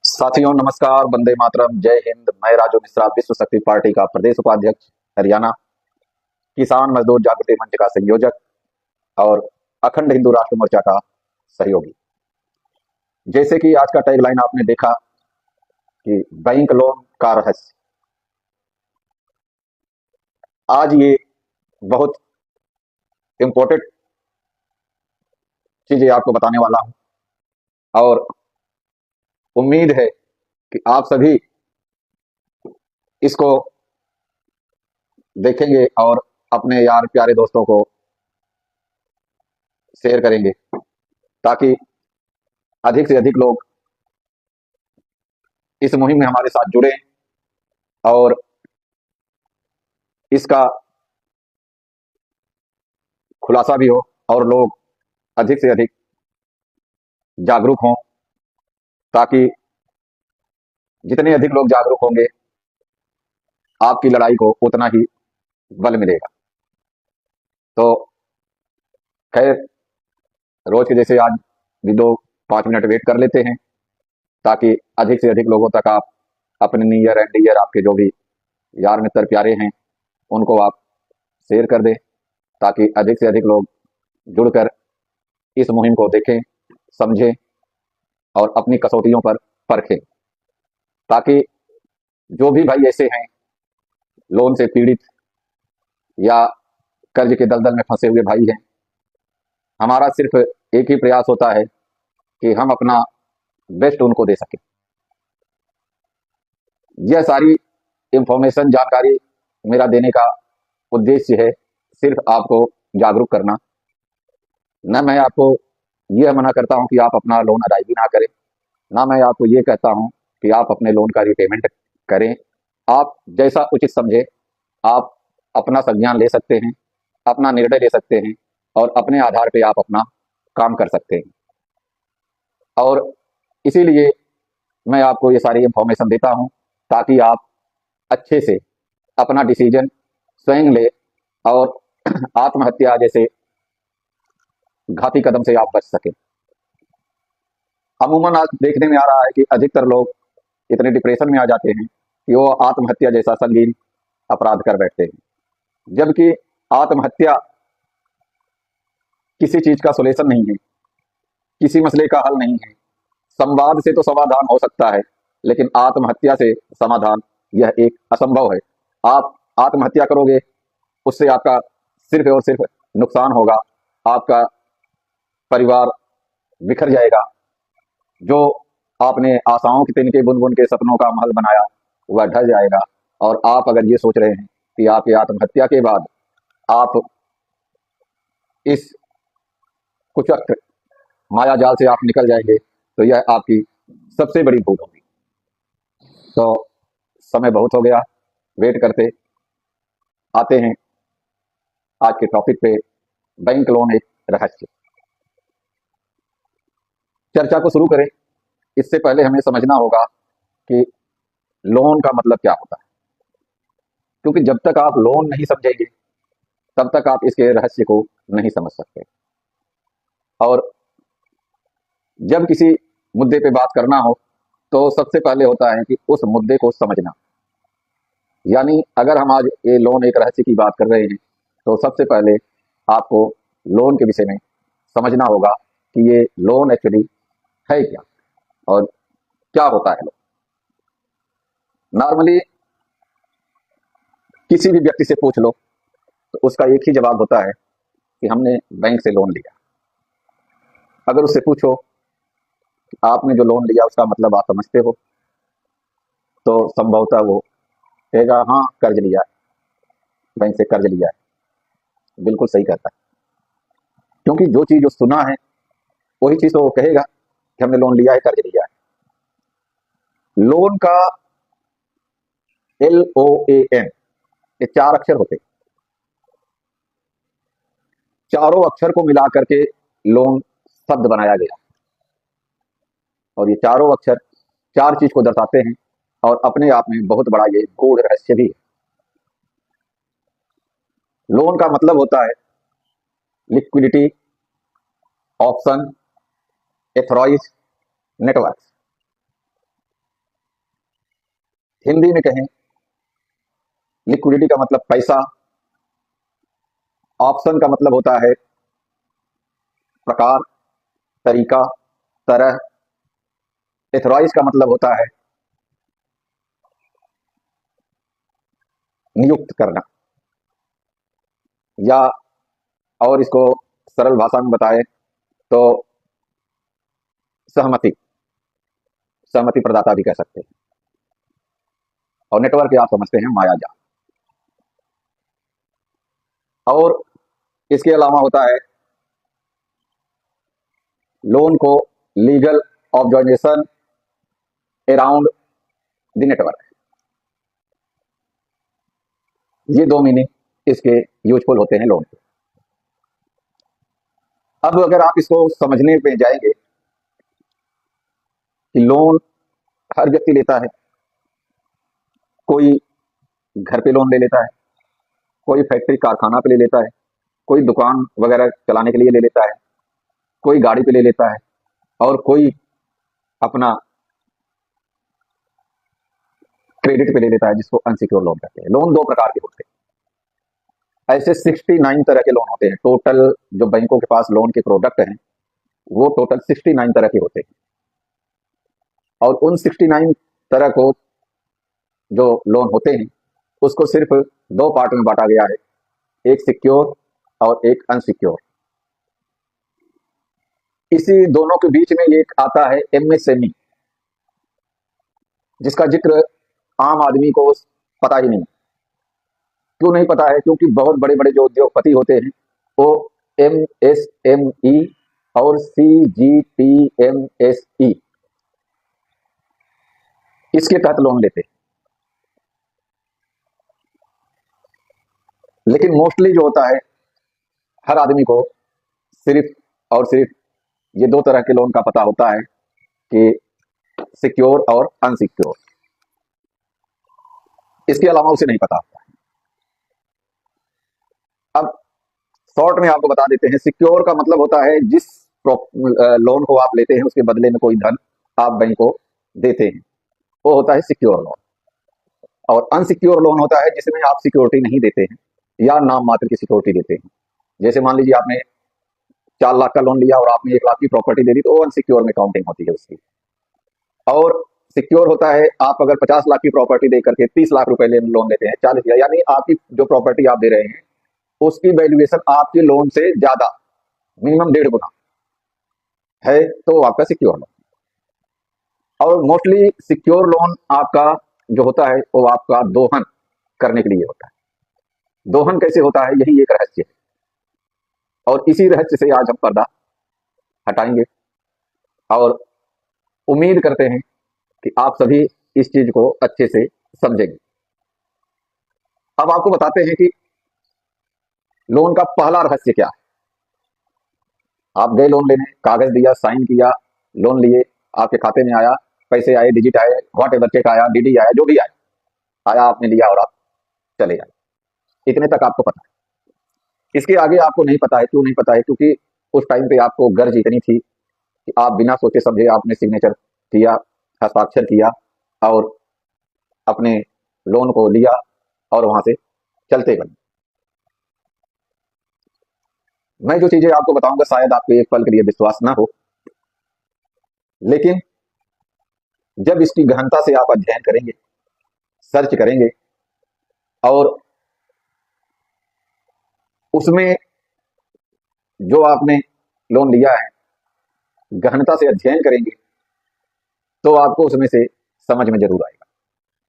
साथियों नमस्कार, वंदे मातरम, जय हिंद। मैं राजू मिश्रा, विश्व शक्ति पार्टी का प्रदेश उपाध्यक्ष, हरियाणा, किसान मजदूर जागृति मंच का संयोजक और अखंड हिंदू राष्ट्र मोर्चा का सहयोगी। जैसे कि आज का टैगलाइन आपने देखा कि बैंक लोन का रहस्य। आज ये बहुत इंपॉर्टेंट चीजें आपको बताने वाला हूं और उम्मीद है कि आप सभी इसको देखेंगे और अपने यार प्यारे दोस्तों को शेयर करेंगे ताकि अधिक से अधिक लोग इस मुहिम में हमारे साथ जुड़े और इसका खुलासा भी हो और लोग अधिक से अधिक जागरूक हों, ताकि जितने अधिक लोग जागरूक होंगे आपकी लड़ाई को उतना ही बल मिलेगा। तो खैर, रोज के जैसे आज भी 2-5 मिनट वेट कर लेते हैं ताकि अधिक से अधिक लोगों तक आप अपने नियर एंड डियर, आपके जो भी यार मित्र प्यारे हैं, उनको आप शेयर कर दें ताकि अधिक से अधिक लोग जुड़कर इस मुहिम को देखें, समझें और अपनी कसौटियों पर परखें, ताकि जो भी भाई ऐसे हैं लोन से पीड़ित या कर्ज के दलदल में फंसे हुए भाई हैं, हमारा सिर्फ एक ही प्रयास होता है कि हम अपना बेस्ट उनको दे सकें। यह सारी इंफॉर्मेशन, जानकारी मेरा देने का उद्देश्य है सिर्फ आपको जागरूक करना। न मैं आपको यह मना करता हूं कि आप अपना लोन अदायगी ना करें, ना मैं आपको ये कहता हूं कि आप अपने लोन का रिपेमेंट करें। आप जैसा उचित समझे आप अपना संज्ञान ले सकते हैं, अपना निर्णय ले सकते हैं और अपने आधार पे आप अपना काम कर सकते हैं। और इसीलिए मैं आपको ये सारी इंफॉर्मेशन देता हूं ताकि आप अच्छे से अपना डिसीजन स्वयं ले और आत्महत्या जैसे घाती कदम से आप बच सकें। अमूमन आज देखने में आ रहा है कि अधिकतर लोग इतने डिप्रेशन में आ जाते हैं कि वो आत्महत्या जैसा संगीन अपराध कर बैठते हैं, जबकि आत्महत्या किसी चीज का सोल्यूशन नहीं है, किसी मसले का हल नहीं है। संवाद से तो समाधान हो सकता है, लेकिन आत्महत्या से समाधान यह एक असंभव है। आप आत्महत्या करोगे, उससे आपका सिर्फ और सिर्फ नुकसान होगा, आपका परिवार बिखर जाएगा, जो आपने आशाओं के तिनके बुन बुन के सपनों का महल बनाया वह ढह जाएगा। और आप अगर ये सोच रहे हैं कि आपकी आत्महत्या के बाद आप इस कुचक्र माया जाल से आप निकल जाएंगे, तो यह आपकी सबसे बड़ी भूल होगी। तो समय बहुत हो गया वेट करते, आते हैं आज के टॉपिक पे, बैंक लोन एक रहस्य। चर्चा को शुरू करें इससे पहले हमें समझना होगा कि लोन का मतलब क्या होता है, क्योंकि जब तक आप लोन नहीं समझेंगे तब तक आप इसके रहस्य को नहीं समझ सकते। और जब किसी मुद्दे पे बात करना हो तो सबसे पहले होता है कि उस मुद्दे को समझना। यानी अगर हम आज ये लोन एक रहस्य की बात कर रहे हैं तो सबसे पहले आपको लोन के विषय में समझना होगा कि ये लोन एक्चुअली है क्या और क्या होता है लोन। नॉर्मली किसी भी व्यक्ति से पूछ लो तो उसका एक ही जवाब होता है कि हमने बैंक से लोन लिया। अगर उससे पूछो कि आपने जो लोन लिया उसका मतलब आप समझते हो, तो संभवतः वो कहेगा हाँ कर्ज लिया है, बैंक से कर्ज लिया है। बिल्कुल सही कहता है, क्योंकि जो चीज जो सुना है वही चीज तो वो कहेगा कि हमने लोन लिया है, कर्ज लिया है। लोन का LOAN, ये 4 अक्षर होते हैं। चारों अक्षर को मिला करके लोन शब्द बनाया गया और ये चारों अक्षर 4 चीज को दर्शाते हैं और अपने आप में बहुत बड़ा ये गूढ़ रहस्य भी है। लोन का मतलब होता है liquidity, option, authorise, network. Hindi में कहें, लिक्विडिटी का मतलब पैसा, ऑप्शन का मतलब होता है प्रकार, तरीका, तरह, एथोराइज का मतलब होता है नियुक्त करना, या और इसको सरल भाषा में बताए तो सहमति, सहमति प्रदाता भी कह सकते हैं। और नेटवर्क आप समझते हैं मायाजाल। और इसके अलावा होता है लोन को legal observation around the network. ये दो मीनिंग इसके यूजफुल होते हैं लोन के। अब अगर आप इसको समझने पे जाएंगे कि लोन हर व्यक्ति लेता है, कोई घर पे लोन ले लेता है, कोई फैक्ट्री कारखाना पे ले लेता है, कोई दुकान वगैरह चलाने के लिए ले लेता है, कोई गाड़ी पे ले लेता है, और कोई अपना क्रेडिट पे ले लेता है, जिसको अनसिक्योर लोन कहते हैं। लोन दो प्रकार के होते हैं। ऐसे 69 तरह के लोन होते हैं। टोटल जो बैंकों के पास लोन के प्रोडक्ट हैं वो टोटल 69 तरह के होते हैं। और उन 69 तरह को जो लोन होते हैं उसको सिर्फ दो पार्ट में बांटा गया है, एक सिक्योर और एक अनसिक्योर। इसी दोनों के बीच में एक आता है एमएसएमई, जिसका जिक्र आम आदमी को पता ही नहीं। क्यों नहीं पता है? क्योंकि बहुत बड़े बड़े जो उद्योगपति होते हैं वो एमएसएमई और सीजीटीएमएसई इसके तहत लोन लेते हैं। लेकिन मोस्टली जो होता है हर आदमी को सिर्फ और सिर्फ ये दो तरह के लोन का पता होता है कि सिक्योर और अनसिक्योर। इसके अलावा उसे नहीं पता होता है। अब शॉर्ट में आपको बता देते हैं, सिक्योर का मतलब होता है जिस लोन को आप लेते हैं उसके बदले में कोई धन आप बैंक को देते हैं, वो होता है सिक्योर लोन। और अनसिक्योर लोन होता है जिसमें आप सिक्योरिटी नहीं देते हैं या नाम मात्र की सिक्योरिटी देते हैं। जैसे मान लीजिए आपने 4 लाख का लोन लिया और आपने 1 लाख की प्रॉपर्टी दे दी, तो वो अनसिक्योर में काउंटिंग होती है उसकी। और सिक्योर होता है आप अगर 50 लाख की प्रॉपर्टी दे करके 30 लाख रुपए लोन लेते हैं, 40, यानी आपकी जो प्रॉपर्टी आप दे रहे हैं उसकी वैल्यूएशन आपके लोन से ज्यादा, मिनिमम 1.5 गुना है, तो वो आपका सिक्योर लोन। और मोस्टली सिक्योर लोन आपका जो होता है वो आपका दोहन करने के लिए होता है। दोहन कैसे होता है, यही एक रहस्य है। और इसी रहस्य से आज हम पर्दा हटाएंगे और उम्मीद करते हैं कि आप सभी इस चीज को अच्छे से समझेंगे। अब आपको बताते हैं कि लोन का पहला रहस्य क्या है। आप गए लोन लेने, कागज दिया, साइन किया, लोन लिए, आपके खाते में आया, पैसे आए, डिजिट आए, व्हाट एवर, चेक आया, डीडी आया, जो भी आया आपने लिया और आप चले आए। इतने तक आपको पता है। इसके आगे आपको नहीं पता है। क्यों नहीं पता है? क्योंकि उस टाइम पे आपको गर्ज इतनी थी कि आप बिना सोचे समझे आपने सिग्नेचर किया, हस्ताक्षर किया और अपने लोन को लिया और वहां से चलते बने। मैं जो चीजें आपको बताऊंगा शायद आपको एक पल के लिए विश्वास ना हो, लेकिन जब इसकी गहनता से आप अध्ययन करेंगे, सर्च करेंगे और उसमें जो आपने लोन लिया है गहनता से अध्ययन करेंगे, तो आपको उसमें से समझ में जरूर आएगा।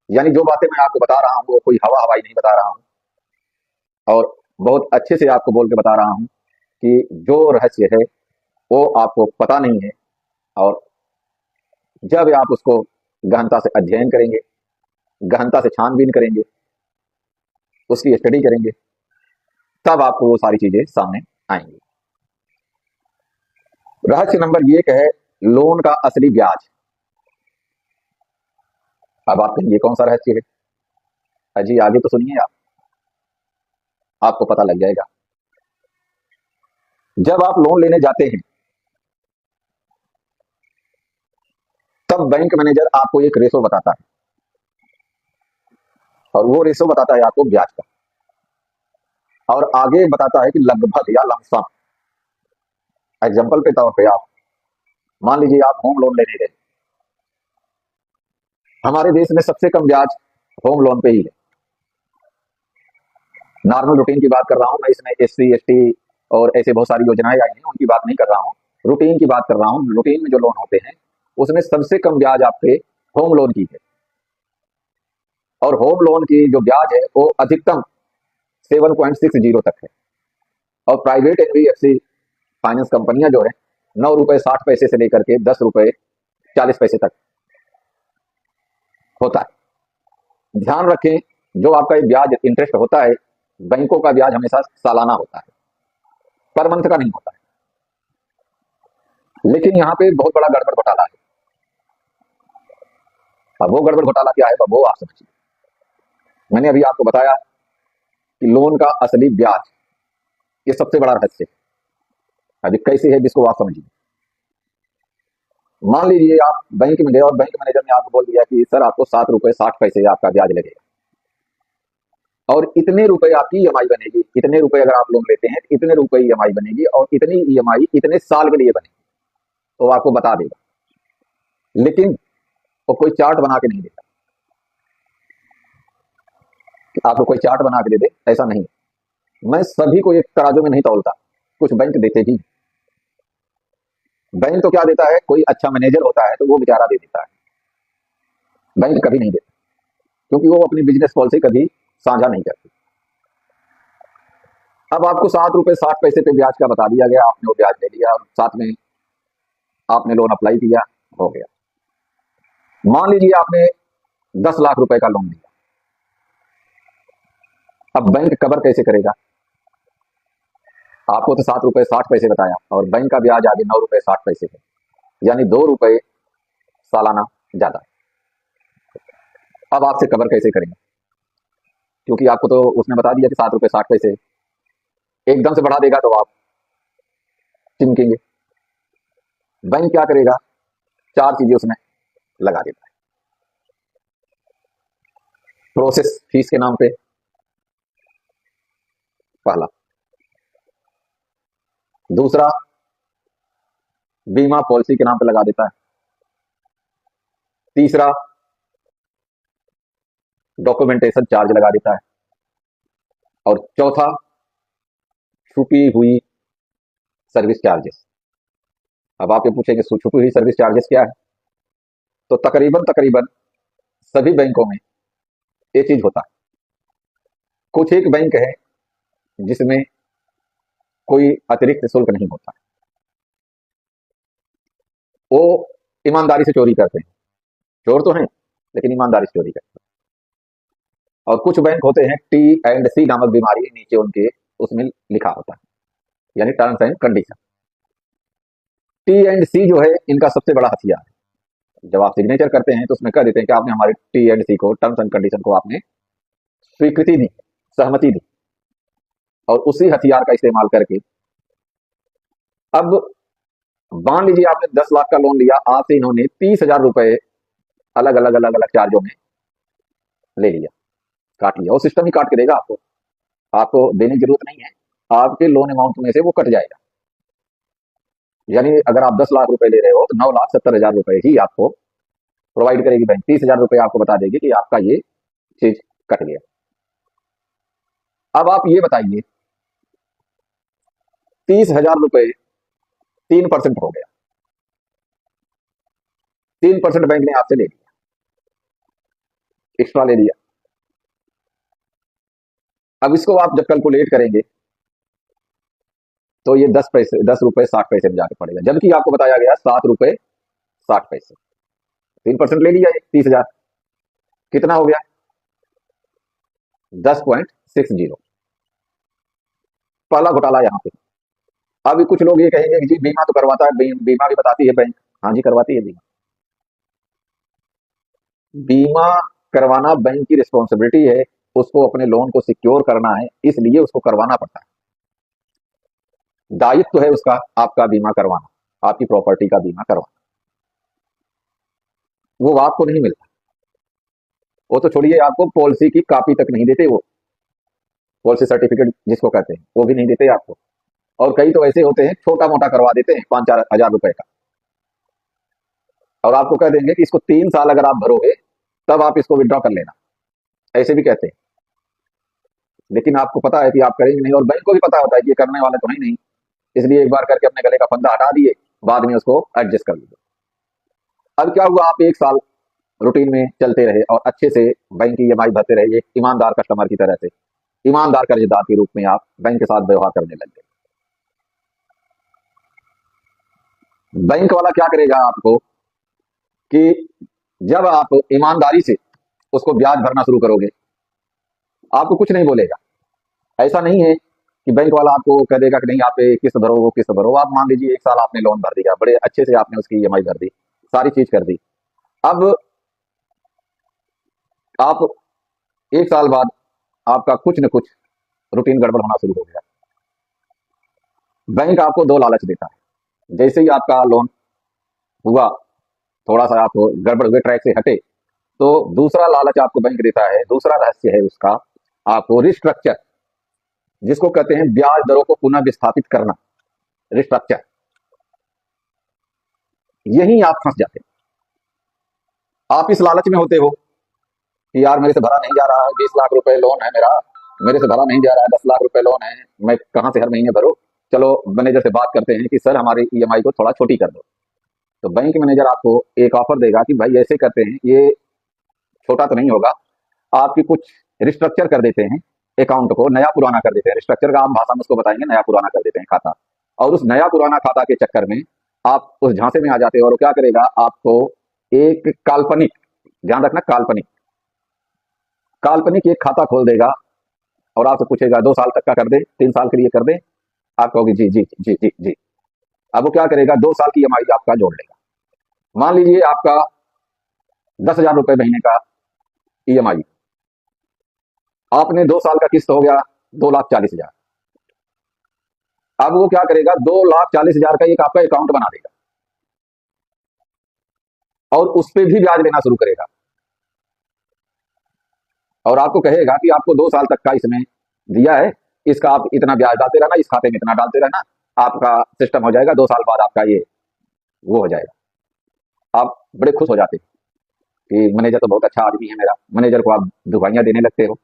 यानी जो बातें मैं आपको बता रहा हूं वो कोई हवा हवाई नहीं बता रहा हूं, और बहुत अच्छे से आपको बोल के बता रहा हूं कि जो रहस्य है वो आपको पता नहीं है। और जब आप उसको गहनता से अध्ययन करेंगे, गहनता से छानबीन करेंगे, उसकी स्टडी करेंगे, तब आपको वो सारी चीजें सामने आएंगी। रहस्य नंबर 1 है लोन का असली ब्याज। अब आप कहेंगे कौन सा रहस्य है? अजी आगे तो सुनिए, आपको पता लग जाएगा। जब आप लोन लेने जाते हैं तब बैंक मैनेजर आपको एक रेशो बताता है और वो रेशो बताता है आपको ब्याज का, और आगे बताता है कि लगभग या लमसम। एग्जाम्पल के तौर पे आप मान लीजिए आप होम लोन लेने गए, हमारे देश में सबसे कम ब्याज होम लोन पे ही है। नॉर्मल रूटीन की बात कर रहा हूं मैं, इसमें SC ST और ऐसे बहुत सारी योजनाएं आई हैं, उनकी बात नहीं कर रहा हूं, रूटीन की बात कर रहा हूं। रूटीन में जो लोन होते हैं उसमें सबसे कम ब्याज आपके होम लोन की है, और होम लोन की जो ब्याज है वो अधिकतम 7.60 तक है। और प्राइवेट NBFC फाइनेंस कंपनियां जो है 9 रुपए 60 पैसे से लेकर के 10 रुपए 40 पैसे तक होता है। ध्यान रखें, जो आपका ये ब्याज इंटरेस्ट होता है, बैंकों का ब्याज हमेशा सालाना होता है, पर मंथ का नहीं होता है। लेकिन यहाँ पे बहुत बड़ा गड़बड़ घोटाला है। अब वो गड़बड़ घोटाला क्या है वो आप समझिए। मैंने अभी आपको बताया कि लोन का असली ब्याज ये सबसे बड़ा रहस्य है। अभी कैसे है जिसको आप समझिए। मान लीजिए आप बैंक में गए और बैंक मैनेजर ने आपको बोल दिया कि सर आपको 7 रुपए 60 पैसे आपका ब्याज लगेगा, और इतने रुपए आपकी EMI बनेगी, इतने रुपए अगर आप लोन लेते हैं तो इतने रुपए EMI बनेगी, और इतनी EMI इतने साल के लिए बनेगी, तो आपको बता देगा। लेकिन वो कोई चार्ट बना के नहीं देता कि आपको कोई चार्ट बना के दे दे, ऐसा नहीं। मैं सभी को एक तराजू में नहीं तौलता, कुछ बैंक देते ही। बैंक तो क्या देता है, कोई अच्छा मैनेजर होता है तो वो बेचारा दे देता है, बैंक कभी नहीं देता, क्योंकि वो अपनी बिजनेस पॉलिसी कभी साझा नहीं करती। अब आपको 7 रुपए 60 पैसे पे ब्याज का बता दिया गया, आपने वो ब्याज ले लिया, और साथ में आपने लोन अप्लाई किया, हो गया। मान लीजिए आपने 10 लाख रुपए का लोन लिया, अब बैंक कवर कैसे करेगा? आपको तो 7 रुपए 60 पैसे बताया, और बैंक का ब्याज आगे 9 रुपए 60 पैसे है, यानी 2 रुपए सालाना ज्यादा। अब आपसे कवर कैसे करेंगे? क्योंकि आपको तो उसने बता दिया कि 7 रुपए 60 पैसे, एकदम से बढ़ा देगा तो आप चिमकेंगे। बैंक क्या करेगा? 4 चीजें उसमें लगा देता है। प्रोसेस फीस के नाम पे पहला, दूसरा बीमा पॉलिसी के नाम पे लगा देता है, तीसरा डॉक्यूमेंटेशन चार्ज लगा देता है, और चौथा छुपी हुई सर्विस चार्जेस। अब आप ये पूछेंगे छुपी हुई सर्विस चार्जेस क्या है? तो तकरीबन तकरीबन सभी बैंकों में ये चीज होता है। कुछ एक बैंक है जिसमें कोई अतिरिक्त शुल्क नहीं होता, वो ईमानदारी से चोरी करते हैं। चोर तो हैं लेकिन ईमानदारी से चोरी करते हैं। और कुछ बैंक होते हैं T&C नामक बीमारी नीचे उनके उसमें लिखा होता है, यानी टर्म्स एंड कंडीशन। T&C जो है इनका सबसे बड़ा हथियार है। जब आप सिग्नेचर करते हैं तो उसमें कह देते हैं कि आपने हमारे T&C को, टर्म्स एंड कंडीशन को आपने स्वीकृति दी, सहमति दी, और उसी हथियार का इस्तेमाल करके अब मान लीजिए आपने 10 लाख का लोन लिया, आपसे इन्होंने 30,000 रुपए अलग अलग अलग अलग चार्जों में ले लिया, काट लिया। वो सिस्टम ही काट के देगा आपको, आपको देने की जरूरत नहीं है, आपके लोन अमाउंट में से वो कट जाएगा। यानी अगर आप 10 लाख रुपए ले रहे हो तो 9,70,000 रुपए ही आपको प्रोवाइड करेगी बैंक, 30,000 रुपए आपको बता देगी कि आपका ये चीज कट गया। अब आप ये बताइए, 30,000 रुपए 3% हो गया, 3% बैंक ने आपसे ले लिया, एक्स्ट्रा ले लिया। अब इसको आप जब कैलकुलेट करेंगे तो ये 10 रुपए 60 पैसे में जाके पड़ेगा, जबकि आपको बताया गया 7 रुपए 60 पैसे। 3% ले लिया, 30,000 कितना हो गया? 10.60। पहला घोटाला यहाँ पे। अभी कुछ लोग ये कहेंगे कि जी बीमा तो करवाता है, बीमा भी बताती है बैंक। हाँ जी, करवाती है बीमा। बीमा करवाना बैंक की रिस्पॉन्सिबिलिटी है, उसको अपने लोन को सिक्योर करना है, इसलिए उसको करवाना पड़ता है। दायित्व है उसका आपका बीमा करवाना, आपकी प्रॉपर्टी का बीमा करवाना। वो आपको नहीं मिलता, वो तो छोड़िए, आपको पॉलिसी की कॉपी तक नहीं देते, वो पॉलिसी सर्टिफिकेट जिसको कहते हैं वो भी नहीं देते आपको। और कई तो ऐसे होते हैं छोटा मोटा करवा देते हैं 5-4 हजार रुपए का, और आपको कह देंगे कि इसको 3 साल अगर आप भरोगे तब आप इसको विड्रॉ कर लेना, ऐसे भी कहते हैं। लेकिन आपको पता है कि आप करेंगे नहीं, और बैंक को भी पता होता है कि ये करने वाले तो है नहीं, इसलिए एक बार करके अपने गले का फंदा हटा दिए, बाद में उसको एडजस्ट कर लीजिए। अब क्या हुआ, आप 1 साल रूटीन में चलते रहे और अच्छे से बैंक की ईएमआई भरते रहे, एक ईमानदार कस्टमर की तरह से, ईमानदार कर्जदार के रूप में आप बैंक के साथ व्यवहार करने लग गए। बैंक वाला क्या करेगा आपको कि जब आप ईमानदारी से उसको ब्याज भरना शुरू करोगे, आपको कुछ नहीं बोलेगा। ऐसा नहीं है कि बैंक वाला आपको कह देगा कि नहीं आप ये किस्त भरो, वो किस्त भरो। आप मान लीजिए 1 साल आपने लोन भर दिया, बड़े अच्छे से आपने उसकी ईएमआई भर दी, सारी चीज कर दी। अब आप 1 साल बाद आपका कुछ न कुछ रूटीन गड़बड़ होना शुरू हो गया। बैंक आपको दो लालच देता है। जैसे ही आपका लोन हुआ, थोड़ा सा आप गड़बड़ हुए, ट्रैक से हटे, तो दूसरा लालच आपको बैंक देता है, दूसरा रहस्य है उसका, आपको रिस्ट्रक्चर, जिसको कहते हैं ब्याज दरों को पुनः विस्थापित करना, रिस्ट्रक्चर। यही आप फंस जाते हैं। आप इस लालच में होते हो कि यार मेरे से भरा नहीं जा रहा है, 20 लाख रुपए लोन है मेरा, मेरे से भरा नहीं जा रहा है, 10 लाख रुपए लोन है, मैं कहां से हर महीने भरूं। चलो मैनेजर से बात करते हैं कि सर हमारी ईएमआई को थोड़ा छोटी कर दो। तो बैंक मैनेजर आपको एक ऑफर देगा कि भाई ऐसे करते हैं, ये छोटा तो नहीं होगा, आपकी कुछ रिस्ट्रक्चर कर देते हैं, अकाउंट को नया पुराना कर देते हैं। रिस्ट्रक्चर का आप भाषा में उसको बताएंगे, नया पुराना कर देते हैं खाता। और उस नया पुराना खाता के चक्कर में आप उस झांसे में आ जाते हो, और क्या करेगा आपको एक काल्पनिक, ध्यान रखना, काल्पनिक काल्पनिक एक खाता खोल देगा और आपसे पूछेगा 2 साल तक का कर दे, 3 साल के लिए कर दे। आप कहोगे जी जी जी जी जी। अब वो क्या करेगा, 2 साल की ईएमआई आपका जोड़ लेगा। मान लीजिए आपका 10,000 रुपए महीने का ईएमआई, आपने 2 साल का किस्त हो गया 2,40,000। अब वो क्या करेगा, 2,40,000 का एक आपका अकाउंट बना देगा और उस पर भी ब्याज लेना शुरू करेगा, और आपको कहेगा कि आपको 2 साल तक का इसमें दिया है, इसका आप इतना ब्याज डालते रहना, इस खाते में इतना डालते रहना, आपका सिस्टम हो जाएगा, 2 साल बाद आपका ये वो हो जाएगा। आप बड़े खुश हो जाते हैं कि मैनेजर तो बहुत अच्छा आदमी है मेरा, मैनेजर को आप दुहाइयां देने लगते हो।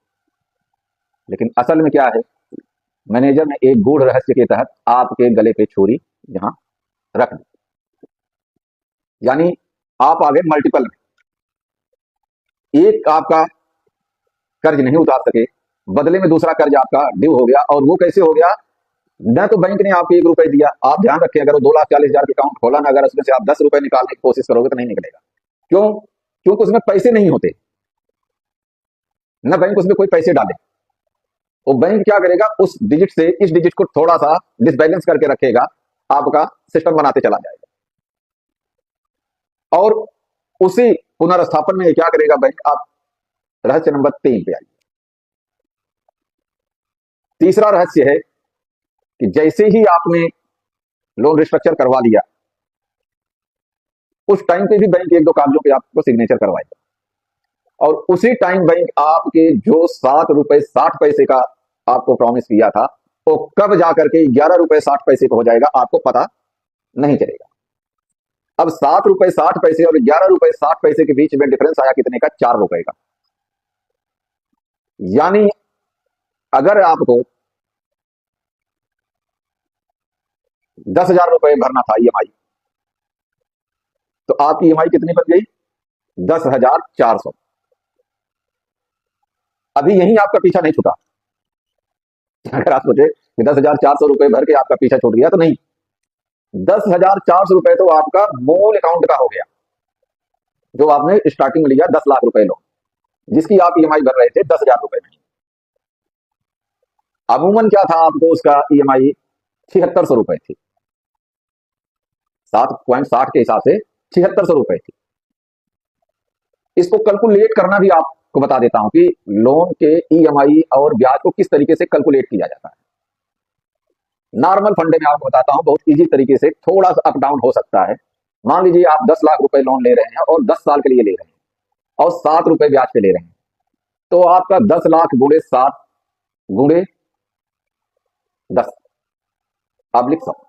लेकिन असल में क्या है, मैनेजर ने एक गूढ़ रहस्य के तहत आपके गले पे छुरी यहां रख दी, यानी आप आगे मल्टीपल में, एक आपका कर्ज नहीं उतार सके, बदले में दूसरा कर्ज आपका ड्यू हो गया। और वो कैसे हो गया, न तो बैंक ने आपको 1 रुपए दिया, आप ध्यान रखें, अगर वो 2,40,000 के अकाउंट खोला ना, अगर उसमें से आप 10 रुपए निकालने की कोशिश करोगे तो नहीं निकलेगा। क्यों? क्योंकि उसमें पैसे नहीं होते, न बैंक उसमें कोई पैसे डाले। वो बैंक क्या करेगा, उस डिजिट से इस डिजिट को थोड़ा सा डिसबैलेंस करके रखेगा, आपका सिस्टम बनाते चला जाएगा। और उसी पुनर्स्थापन में क्या करेगा बैंक, आप रहस्य नंबर 3 पे आइए। तीसरा रहस्य है कि जैसे ही आपने लोन रिस्ट्रक्चर करवा लिया, उस टाइम पे भी बैंक 1-2 कागजों पे आपको सिग्नेचर करवाएगा, और उसी टाइम बैंक आपके जो 7 रुपए 60 पैसे का आपको प्रॉमिस किया था, वो कब जाकर के 11 रुपए 60 पैसे को हो जाएगा आपको पता नहीं चलेगा। अब 7 रुपए 60 पैसे और 11 रुपए 60 पैसे के बीच में डिफरेंस आया कितने का, 4 रुपए का। यानी अगर आपको 10,000 रुपए भरना था ईएमआई, तो आपकी ईएमआई कितनी बन गई, 10,400। अभी यही आपका पीछा नहीं छूटा। अगर आप सोचे कि 10,400 रुपए भर के आपका पीछा छूट गया, तो नहीं, 10,400 रुपए तो आपका मूल अकाउंट का हो गया, जो आपने स्टार्टिंग में लिया 10 लाख रुपए लोन, जिसकी आप ईएमआई भर रहे थे 10,000 रुपए में। अमूमन क्या था, आपको उसका ईएमआई 7,600 रुपए थी, 7.60 के हिसाब से 7,600 रुपए थी। इसको कैलकुलेट करना भी आपको बता देता हूं कि लोन के ईएमआई और ब्याज को किस तरीके से कैलकुलेट किया जाता है। नॉर्मल फंडे में आपको बताता हूं, बहुत इजी तरीके से, थोड़ा सा अप डाउन हो सकता है। मान लीजिए आप 10 लाख रुपए लोन ले रहे हैं और 10 साल के लिए ले रहे हैं और 7 रुपए ब्याज पे ले रहे हैं, तो आपका 10 लाख गुणे 7 गुणे 10 आप लिख सकते,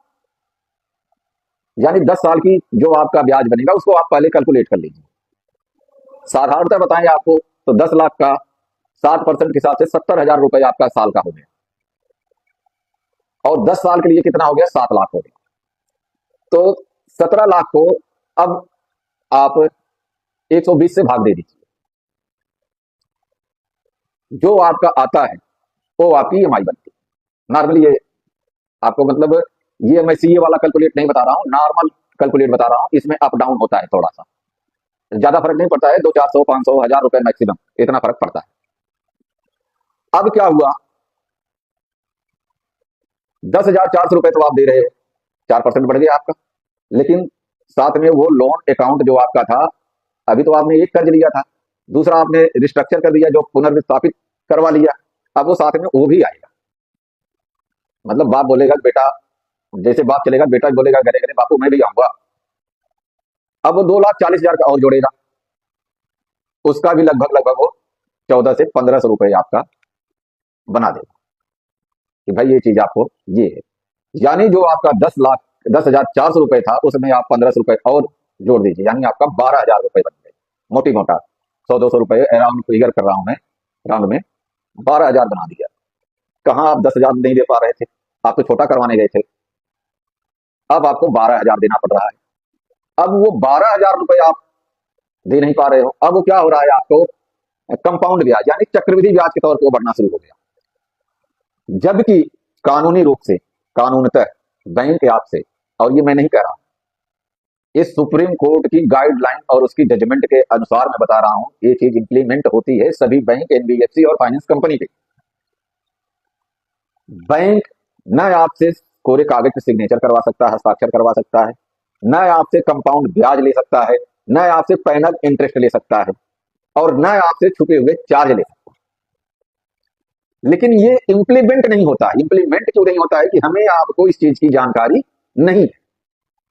यानी 10 साल की जो आपका ब्याज बनेगा उसको आप पहले कैलकुलेट कर लीजिए। साधारणतः बताएं आपको तो 10 लाख का 7% के हिसाब से 70,000 रुपए आपका साल का हो गया, और 10 साल के लिए कितना हो गया, 7 लाख हो गया। तो 17 लाख को अब आप 120 से भाग दे दीजिए, जो आपका आता है वो आपकी ईएमआई बनती है। नॉर्मली ये आपको मतलब ये मैं सीए वाला कैलकुलेट नहीं बता रहा हूं, नॉर्मल कैलकुलेट बता रहा हूं। इसमें अप डाउन होता है, थोड़ा सा ज्यादा फर्क नहीं पड़ता है, 200, 400, 500, 1,000 रुपए मैक्सिमम, इतना फर्क पड़ता है। अब क्या हुआ, 10,400 रुपए तो आप दे रहे हो, 4% बढ़ गया आपका, लेकिन साथ में वो लोन अकाउंट जो आपका था, अभी तो आपने एक कर्ज लिया था, दूसरा आपने रिस्ट्रक्चर कर दिया जो पुनर्विस्थापित करवा लिया, अब वो साथ में वो भी आएगा। मतलब बाप बोलेगा बेटा, जैसे बाप चलेगा बेटा बोलेगा घरे घरे बापू मैं भी आऊंगा, अब वो 2,40,000 का और जोड़ेगा, उसका भी लगभग लगभग वो 14 से 1,500 रुपए आपका बना देगा कि भाई ये चीज आपको ये है। यानी जो आपका 10,04,000 रुपए था उसमें आप 1,500 रुपए और जोड़ दीजिए, यानी आपका 12,000 रुपए बन गए, मोटी मोटा 100-200 रुपए अराउंड फिगर कर रहा हूं मैं, राउंड में 12,000 बना दिया। कहां आप 10,000 नहीं दे पा रहे थे, आप तो छोटा करवाने गए थे, अब आपको 12,000 देना पड़ रहा है। अब वो 12,000 रुपए आप दे नहीं पा रहे हो, अब वो क्या हो रहा है, आपको कंपाउंड ब्याज यानी चक्रवृद्धि ब्याज के तौर पर वो बढ़ना शुरू हो गया। जबकि कानूनी रूप से, कानूनतः बैंक आपसे, और ये मैं नहीं कह रहा, इस सुप्रीम कोर्ट की गाइडलाइन और उसकी जजमेंट के अनुसार मैं बता रहा हूं, ये चीज इंप्लीमेंट होती है सभी बैंक, एनबीएफसी और फाइनेंस कंपनी पे। बैंक न आपसे कोरे कागज पे सिग्नेचर करवा सकता है, हस्ताक्षर करवा सकता है, न आपसे कंपाउंड ब्याज ले सकता है, न आपसे पैनल इंटरेस्ट ले सकता है, और न आपसे छुपे हुए चार्ज ले सकता है। लेकिन ये इंप्लीमेंट नहीं होता। इंप्लीमेंट क्यों नहीं होता है कि हमें आपको इस चीज की जानकारी नहीं है,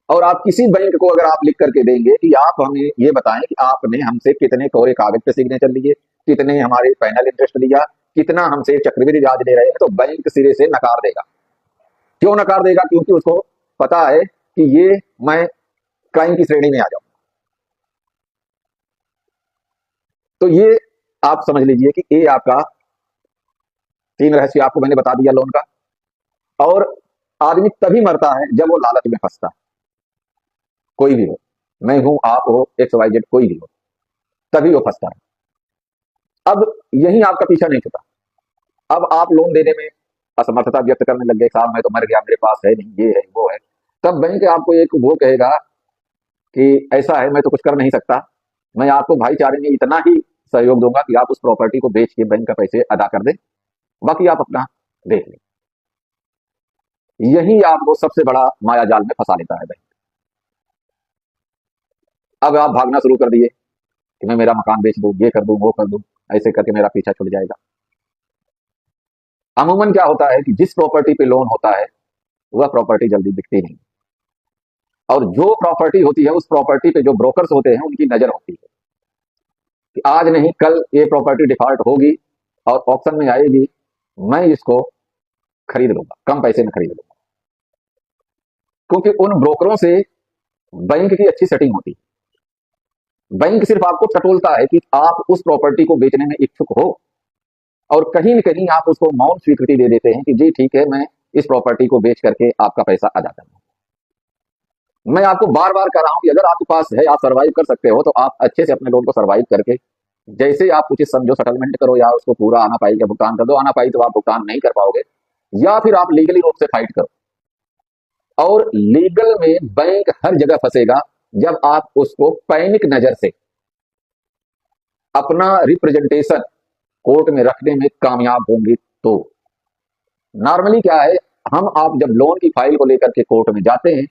और आप किसी बैंक को अगर आप लिख करके देंगे कि आप हमें ये बताएं कि आपने हमसे कितने कोरे कागज पे सिग्नेचर लिए, कितने हमारे फाइनल इंटरेस्ट लिया, कितना हमसे चक्रवृद्धि ब्याज ले रहे हैं, तो बैंक सिरे से नकार देगा। क्यों नकार देगा, क्योंकि उसको पता है कि ये मैं क्राइम की श्रेणी में आ जाऊं। तो ये आप समझ लीजिए कि ये आपका 3 रहस्य आपको मैंने बता दिया लोन का। और आदमी तभी मरता है जब वो लालच में फंसता है, कोई भी हो, मैं हूं, आप हो, XYZ कोई भी हो, तभी वो फंसता है। अब यही आपका पीछा नहीं छूटा, अब आप लोन देने में असमर्थता व्यक्त करने लग गए, साहब मैं तो मर गया, मेरे पास है नहीं, ये है वो है। तब बैंक आपको एक वो कहेगा कि ऐसा है, मैं तो कुछ कर नहीं सकता, मैं आपको भाईचारे में इतना ही सहयोग दूंगा कि आप उस प्रॉपर्टी को बेच के बैंक का पैसे अदा कर दें, बाकी आप अपना देख लें। यही आपको सबसे बड़ा माया जाल में फंसा लेता है बैंक। अब आप भागना शुरू कर दिए कि मैं मेरा मकान बेच दूं, ये कर दूं, वो कर दूं, ऐसे करके मेरा पीछा छूट जाएगा। अमूमन क्या होता है कि जिस प्रॉपर्टी पे लोन होता है वह प्रॉपर्टी जल्दी बिकती नहीं, और जो प्रॉपर्टी होती है उस प्रॉपर्टी पे जो ब्रोकर्स होते हैं उनकी नजर होती है कि आज नहीं कल ये प्रॉपर्टी डिफॉल्ट होगी और ऑक्शन में आएगी, मैं इसको खरीद लूंगा, कम पैसे में खरीद लूंगा। क्योंकि उन ब्रोकरों से बैंक की अच्छी सेटिंग होती है। बैंक सिर्फ आपको टटोलता है कि आप उस प्रॉपर्टी को बेचने में इच्छुक हो, और कहीं न कहीं आप उसको मौन स्वीकृति दे देते हैं कि जी ठीक है, मैं इस प्रॉपर्टी को बेच करके आपका पैसा अदा करूंगा। मैं आपको बार बार कह रहा हूं कि अगर आपके पास है, आप सर्वाइव कर सकते हो, तो आप अच्छे से अपने लोन को सर्वाइव करके जैसे आप उचित समझो सेटलमेंट करो, या उसको पूरा आना पाई का भुगतान कर दो। आना पाई तो आप भुगतान नहीं कर पाओगे, या फिर आप लीगली रूप से फाइट करो। और लीगल में बैंक हर जगह फंसेगा जब आप उसको पैनिक नजर से अपना रिप्रेजेंटेशन कोर्ट में रखने में कामयाब होंगे। तो नॉर्मली क्या है, हम आप जब लोन की फाइल को लेकर के कोर्ट में जाते हैं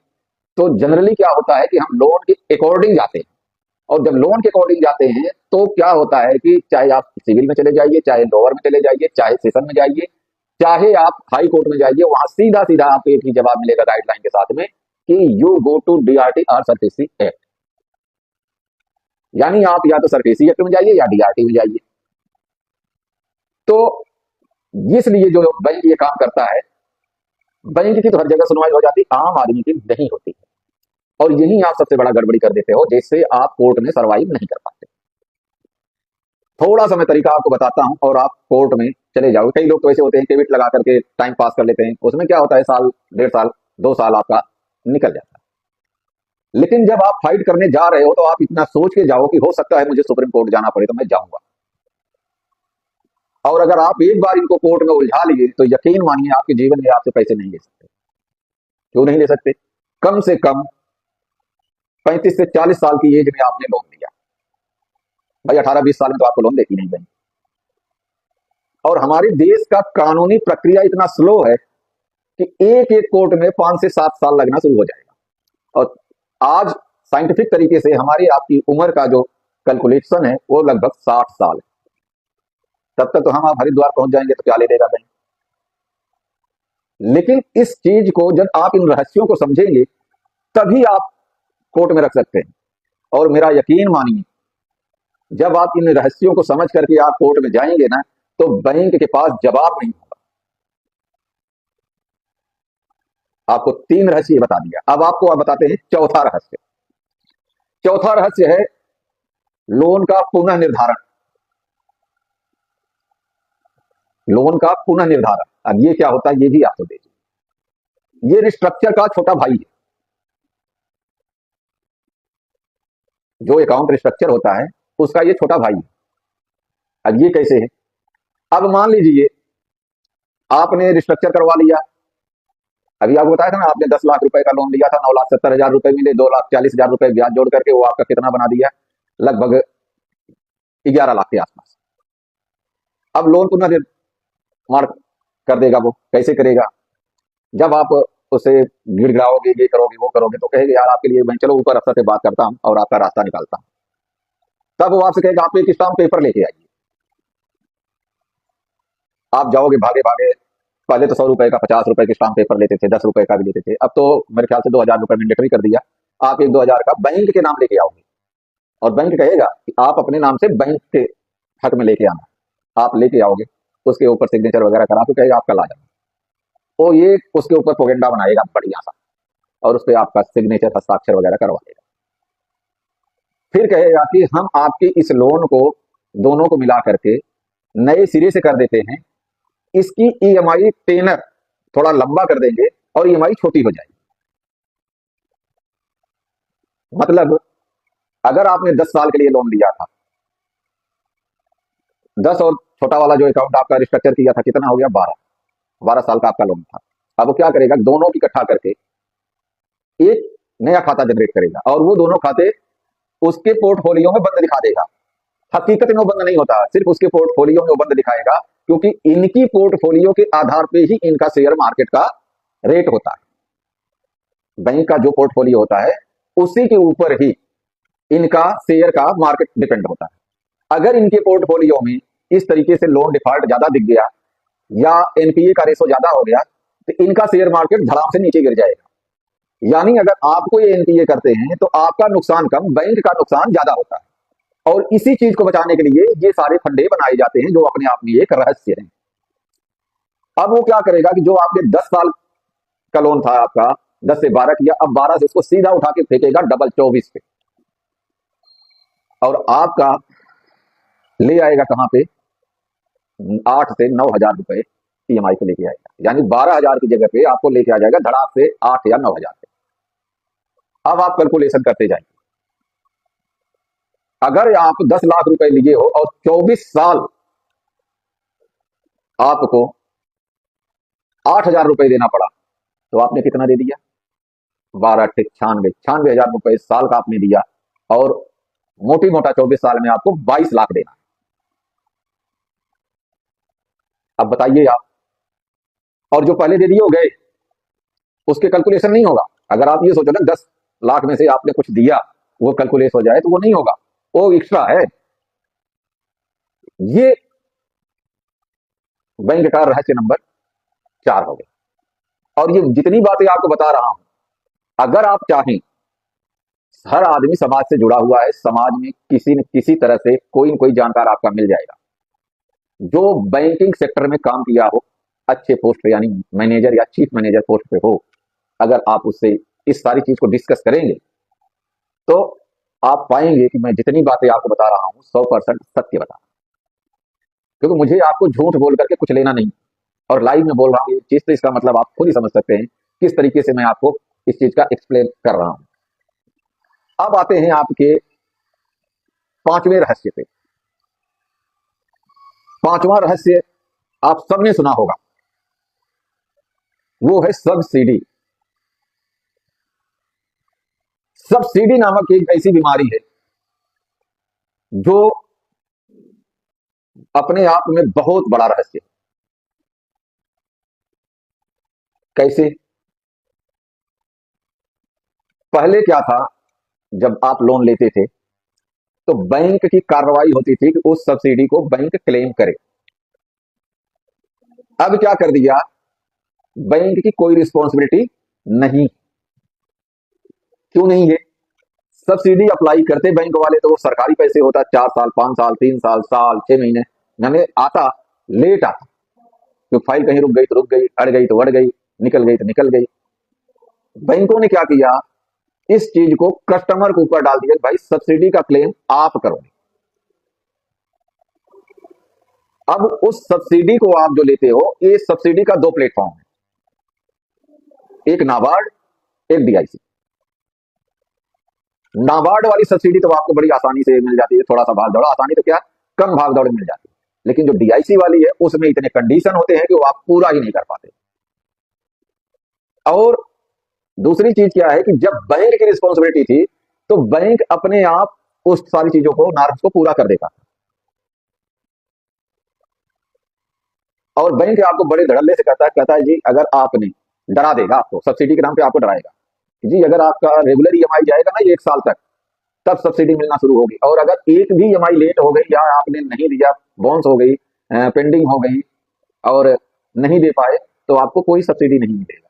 तो जनरली क्या होता है कि हम लोन के अकॉर्डिंग जाते हैं, और जब लोन के अकॉर्डिंग जाते हैं तो क्या होता है कि चाहे आप सिविल में चले जाइए, चाहे लोअर में चले जाइए, चाहे सेशन में जाइए, चाहे आप हाई कोर्ट में जाइए, वहां सीधा सीधा आपको एक ही जवाब मिलेगा गाइडलाइन के साथ में कि यू गो टू डीआरटी और सरफेसी एक्ट। यानी आप या तो सरफेसी एक्ट में जाइए या डीआरटी में जाइए। तो इसलिए जो बैंक ये काम करता है, बैंक की तो हर जगह सुनवाई हो जाती, आम आदमी की नहीं होती है। और यही आप सबसे बड़ा गड़बड़ी कर देते हो, जिससे आप कोर्ट में सर्वाइव नहीं कर पाते। थोड़ा सा मैं तरीका आपको बताता हूं और आप कोर्ट में चले जाओ। कई लोग तो ऐसे होते हैं केविट लगा करके टाइम पास कर लेते हैं, उसमें क्या होता है, साल, 1.5 साल, 2 साल आपका निकल जाता है। लेकिन जब आप फाइट करने जा रहे हो तो आप इतना सोच के जाओ कि हो सकता है मुझे सुप्रीम कोर्ट जाना पड़े, तो मैं जाऊंगा। और अगर आप एक बार इनको कोर्ट में उलझा लिए तो यकीन मानिए आपके जीवन में आपसे पैसे नहीं ले सकते। क्यों नहीं ले सकते? कम से कम 35 से 40 साल की एज में आपने लोन लिया भाई, 18-20 साल में तो आपको लोन देती नहीं बैंक। और हमारे देश का कानूनी प्रक्रिया इतना स्लो है कि एक एक कोर्ट में 5 से 7 साल लगना शुरू हो जाएगा। और आज साइंटिफिक तरीके से हमारी आपकी उम्र का जो कैलकुलेशन है वो लगभग 60 साल है। तब तक तो हम आप हरिद्वार पहुंच जाएंगे तो क्या ले देगा बैंक। लेकिन इस चीज को जब आप इन रहस्यों को समझेंगे तभी आप कोर्ट में रख सकते हैं। और मेरा यकीन मानिए, जब आप इन रहस्यों को समझ करके आप कोर्ट में जाएंगे ना, तो बैंक के पास जवाब नहीं होगा। आपको 3 रहस्य बता दिया, अब आपको आप बताते हैं चौथा रहस्य। चौथा रहस्य है लोन का पुनः निर्धारण। लोन का पुनः निर्धारण, अब ये क्या होता है ये भी आपको देखिए। ये रिस्ट्रक्चर का छोटा भाई है। जो अकाउंट रिस्ट्रक्चर होता है उसका ये छोटा भाई है। अब ये कैसे है? अब मान लीजिए आपने रिस्ट्रक्चर करवा लिया। अभी आपको बताया था ना, आपने 10 लाख रुपए का लोन लिया था, 9,70,000 रुपए मिले, 2,40,000 रुपए ब्याज जोड़ करके वो आपका कितना बना दिया? लगभग 11 लाख के आसपास। अब लोन पुनः निर्माण कर देगा। वो कैसे करेगा? जब आप उसे गिड़गिड़ाओगे, ये करोगे वो करोगे, तो कहेगा यार आपके लिए मैं चलो ऊपर अफसर से बात करता हूं और आपका रास्ता निकालता हूं। तब वो आपसे कहेगा आप एक स्टाम्प पेपर लेके आइए। आप जाओगे भागे भागे। पहले तो 100 रुपए का, 50 रुपए के स्टाम्प पेपर लेते थे, 10 रुपए का भी लेते थे। अब तो मेरे ख्याल से 2,000 रुपए मैंडेटरी कर दिया। आप एक 2,000 का बैंक के नाम लेके आओगे और बैंक कहेगा कि आप अपने नाम से बैंक के हक में लेके आना। आप लेके आओगे, उसके ऊपर सिग्नेचर वगैरह करा के कहेगा आप कल आ जाना। वो ये उसके ऊपर प्रोपेगेंडा बनाएगा बढ़िया सा और उस पर आपका सिग्नेचर, हस्ताक्षर वगैरह करवा देगा। फिर कहेगा कि हम आपके इस लोन को दोनों को मिला करके नए सिरे से कर देते हैं। इसकी ईएमआई टेनर थोड़ा लंबा कर देंगे और ईएमआई छोटी हो जाएगी। मतलब अगर आपने 10 साल के लिए लोन लिया था, 10 और छोटा वाला जो अकाउंट आपका रिस्ट्रक्चर किया था कितना हो गया? 12 साल का आपका लोन था। अब वो क्या करेगा? दोनों की इकट्ठा करके एक नया खाता जनरेट करेगा और वो दोनों खाते उसके पोर्टफोलियो में बंद दिखा देगा। हकीकत में वो बंद नहीं होता, सिर्फ उसके पोर्टफोलियो में वो बंद दिखाएगा, क्योंकि इनकी पोर्टफोलियो के आधार पे ही इनका शेयर मार्केट का रेट होता है। बैंक का जो पोर्टफोलियो होता है उसी के ऊपर ही इनका शेयर का मार्केट डिपेंड होता है। अगर इनके पोर्टफोलियो में इस तरीके से लोन डिफॉल्ट ज्यादा दिख गया या एनपीए का रेशो ज्यादा हो गया तो इनका शेयर मार्केट धड़ाम से नीचे गिर जाएगा। यानी अगर आपको ये एनपीए करते हैं तो आपका नुकसान कम, बैंक का नुकसान ज्यादा होता है। और इसी चीज को बचाने के लिए ये सारे फंडे बनाए जाते हैं, जो अपने आप में एक रहस्य है। अब वो क्या करेगा कि जो आपने 10 साल का लोन था आपका, 10 से 12 किया, अब 12 से इसको सीधा उठा के फेंकेगा डबल 24 पे और आपका ले आएगा कहां पे? 8 से 9,000 रुपए ईएमआई पे लेके आएगा। यानी 12,000 की जगह पे आपको लेके आ जाएगा धड़ाक से 8 या 9,000 पे। अब आप कैलकुलेशन करते जाएंगे। अगर आप 10 लाख रुपए लिए हो और 24 साल आपको 8,000 रुपए देना पड़ा, तो आपने कितना दे दिया? 12 टिक 96,000 रुपए साल का आपने दिया और मोटी मोटा 24 साल में आपको 22 लाख देना। अब बताइए आप, और जो पहले दे दिए हो गए उसके कैलकुलेशन नहीं होगा। अगर आप ये सोचो ना 10 लाख में से आपने कुछ दिया वो कैलकुलेट हो जाए, तो वो नहीं होगा, वो एक्स्ट्रा है। ये बैंक का रहस्य नंबर 4 हो गया। और ये जितनी बातें आपको बता रहा हूं, अगर आप चाहें, हर आदमी समाज से जुड़ा हुआ है, समाज में किसी न किसी तरह से कोई न कोई जानकार आपका मिल जाएगा। जो बैंकिंग सेक्टर में काम किया हो, अच्छे पोस्ट पे यानी मैनेजर या चीफ मैनेजर पोस्ट पे हो, अगर आप उससे इस सारी चीज को डिस्कस करेंगे तो आप पाएंगे कि मैं जितनी बातें आपको बता रहा हूं 100% सत्य बता रहा हूं। क्योंकि मुझे आपको झूठ बोल करके कुछ लेना नहीं, और लाइव में बोल रहा हूं ये चीज, तो इसका मतलब आप खुद ही समझ सकते हैं किस तरीके से मैं आपको इस चीज का एक्सप्लेन कर रहा हूं। अब आते हैं आपके पांचवें रहस्य पे। पांचवा रहस्य आप सबने सुना होगा, वो है सब्सिडी। सब्सिडी नामक एक ऐसी बीमारी है जो अपने आप में बहुत बड़ा रहस्य है। कैसे? पहले क्या था, जब आप लोन लेते थे तो बैंक की कार्रवाई होती थी कि उस सब्सिडी को बैंक क्लेम करे। अब क्या कर दिया, बैंक की कोई रिस्पॉन्सिबिलिटी नहीं। क्यों नहीं है? सब्सिडी अप्लाई करते बैंक वाले तो वो सरकारी पैसे होता, 4 साल 5 साल 3 साल साल 6 महीने, यानी आता लेट आता। तो फाइल कहीं रुक गई तो रुक गई, अड़ गई तो अड़ गई, निकल गई तो निकल गई। बैंकों ने क्या किया, इस चीज को कस्टमर के ऊपर डाल दिया, भाई सब्सिडी का क्लेम आप करोगे। अब उस सब्सिडी को आप जो लेते हो, ये सब्सिडी का दो प्लेटफॉर्म है, एक नाबार्ड, एक डीआईसी। नाबार्ड वाली सब्सिडी तो आपको बड़ी आसानी से मिल जाती है, थोड़ा सा भाग दौड़ा, आसानी तो क्या, कम भाग दौड़ मिल जाती है। लेकिन जो डीआईसी वाली है उसमें इतने कंडीशन होते हैं कि वो आप पूरा ही नहीं कर पाते। और दूसरी चीज क्या है कि जब बैंक की रिस्पॉन्सिबिलिटी थी तो बैंक अपने आप उस सारी चीजों को, नॉर्म्स को पूरा कर देता। और बैंक आपको बड़े धड़ल्ले से कहता है जी अगर आपने, डरा देगा आपको, सब्सिडी के नाम पे आपको डराएगा कि जी अगर आपका रेगुलर ईएमआई जाएगा ना 1 साल तक, तब सब्सिडी मिलना शुरू होगी। और अगर एक भी ईएमआई लेट हो गई या आपने नहीं दिया, बाउंस हो गई, पेंडिंग हो गई और नहीं दे पाए, तो आपको कोई सब्सिडी नहीं मिलेगा।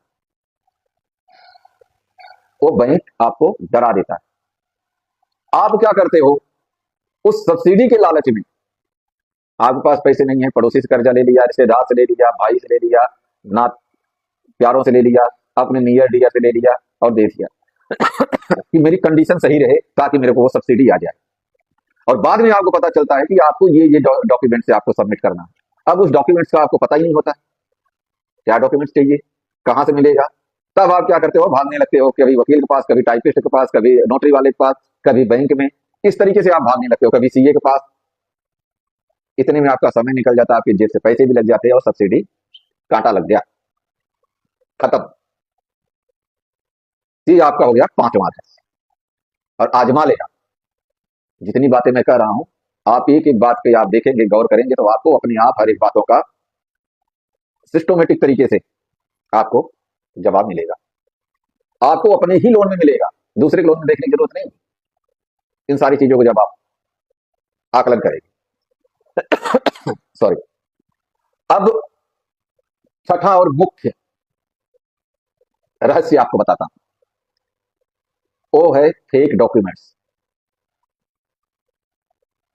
वो बैंक आपको डरा देता है। आप क्या करते हो, उस सब्सिडी के लालच में, आपके पास पैसे नहीं है, पड़ोसी से कर्जा ले लिया, रिश्तेदार से ले लिया, भाई से ले लिया, ना प्यारों से ले लिया, अपने नियर डियर से ले लिया और दे दिया कि मेरी कंडीशन सही रहे ताकि मेरे को वो सब्सिडी आ जाए। और बाद में आपको पता चलता है कि आपको ये डॉक्यूमेंट से आपको सबमिट करना है। अब उस डॉक्यूमेंट्स का आपको पता ही नहीं होता क्या डॉक्यूमेंट्स चाहिए, कहां से मिलेगा। तब आप क्या करते हो, भागने लगते हो, कभी वकील के पास, कभी टाइपिस्ट के पास, कभी नोटरी वाले के पास, कभी बैंक में। इस तरीके से आप भागने लगते हो, कभी सीए के पास। इतने में आपका समय निकल जाता है, आपकी जेब से पैसे भी लग जाते हैं और सब्सिडी कांटा लग गया, खत्म। ये आपका हो गया पांचवा रहस्य। और आजमा लेगा, जितनी बातें मैं कह रहा हूं, आप एक एक बात पे आप देखेंगे, गौर करेंगे तो आपको अपने आप हर एक बातों का सिस्टोमेटिक तरीके से आपको जवाब मिलेगा। आपको अपने ही लोन में मिलेगा, दूसरे के लोन में देखने की जरूरत नहीं। इन सारी चीजों को जब आप आकलन करेंगे सॉरी। अब छठा और मुख्य रहस्य आपको बताता हूं, वो है फेक डॉक्यूमेंट्स।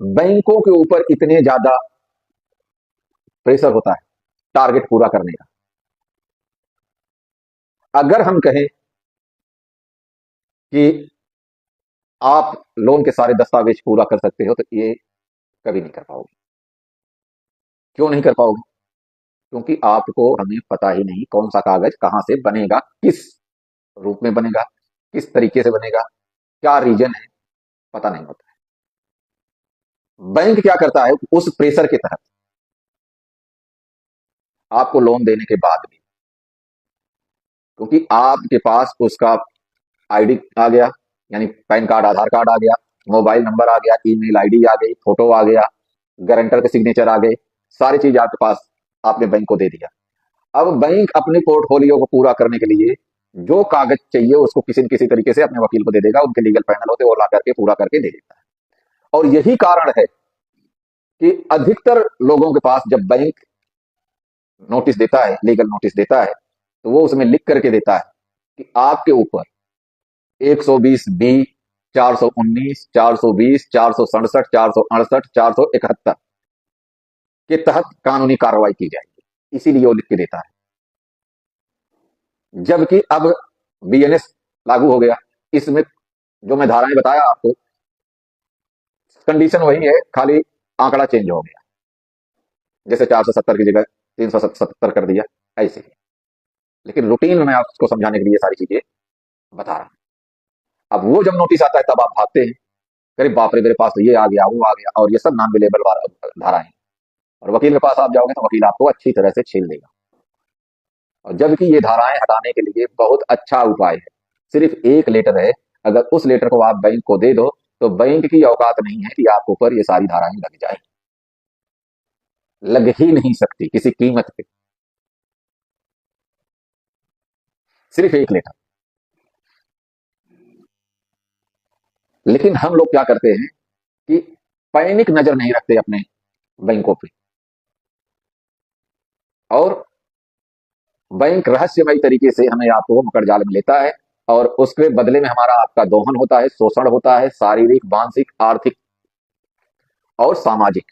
बैंकों के ऊपर इतने ज्यादा प्रेशर होता है टारगेट पूरा करने का। अगर हम कहें कि आप लोन के सारे दस्तावेज पूरा कर सकते हो, तो ये कभी नहीं कर पाओगे। क्यों नहीं कर पाओगे? क्योंकि आपको, हमें पता ही नहीं कौन सा कागज कहां से बनेगा, किस रूप में बनेगा, किस तरीके से बनेगा, क्या रीजन है, पता नहीं होता है। बैंक क्या करता है, उस प्रेशर के तहत आपको लोन देने के बाद भी, क्योंकि आपके पास उसका आईडी आ गया, यानी पैन कार्ड, आधार कार्ड आ गया, मोबाइल नंबर आ गया, ईमेल आईडी आ गई, फोटो आ गया, गारंटर के सिग्नेचर आ गए, सारी चीज आपके पास, आपने बैंक को दे दिया। अब बैंक अपने पोर्टफोलियो को पूरा करने के लिए जो कागज चाहिए उसको किसी न किसी तरीके से अपने वकील को दे देगा, उनके लीगल पैनल होते वो ला करके पूरा करके दे देता है। और यही कारण है कि अधिकतर लोगों के पास जब बैंक नोटिस देता है, लीगल नोटिस देता है, तो वो उसमें लिख करके देता है कि आपके ऊपर 120 बी, 419, 420, 467, 468, 471 के तहत कानूनी कार्रवाई की जाएगी, इसीलिए वो लिख के देता है। जबकि अब बीएनएस लागू हो गया, इसमें जो मैं धाराएं बताया आपको, कंडीशन वही है, खाली आंकड़ा चेंज हो गया, जैसे 470 की जगह 377 कर दिया, ऐसे ही। लेकिन रूटीन में मैं आपको समझाने के लिए सारी चीजें बता रहा हूं। अब वो जब नोटिस आता है तब आप भागते हैं, अरे बाप रे मेरे पास तो ये आ गया, वो आ गया, और ये सब नॉन अवेलेबल धाराएं। और वकील के पास आप जाओगे तो वकील आपको अच्छी तरह से छील देगा। और जबकि ये धाराएं हटाने के लिए बहुत अच्छा उपाय है, सिर्फ एक लेटर है। अगर उस लेटर को आप बैंक को दे दो तो बैंक की औकात नहीं है कि आपके ऊपर ये सारी धाराएं लग जाए, लग ही नहीं सकती किसी कीमत पे, सिर्फ एक लेटर। लेकिन हम लोग क्या करते हैं कि पैनिक नजर नहीं रखते अपने बैंकों पे, और बैंक रहस्यमय तरीके से हमें आपको मकर जाल में लेता है, और उसके बदले में हमारा आपका दोहन होता है, शोषण होता है, शारीरिक, मानसिक, आर्थिक और सामाजिक।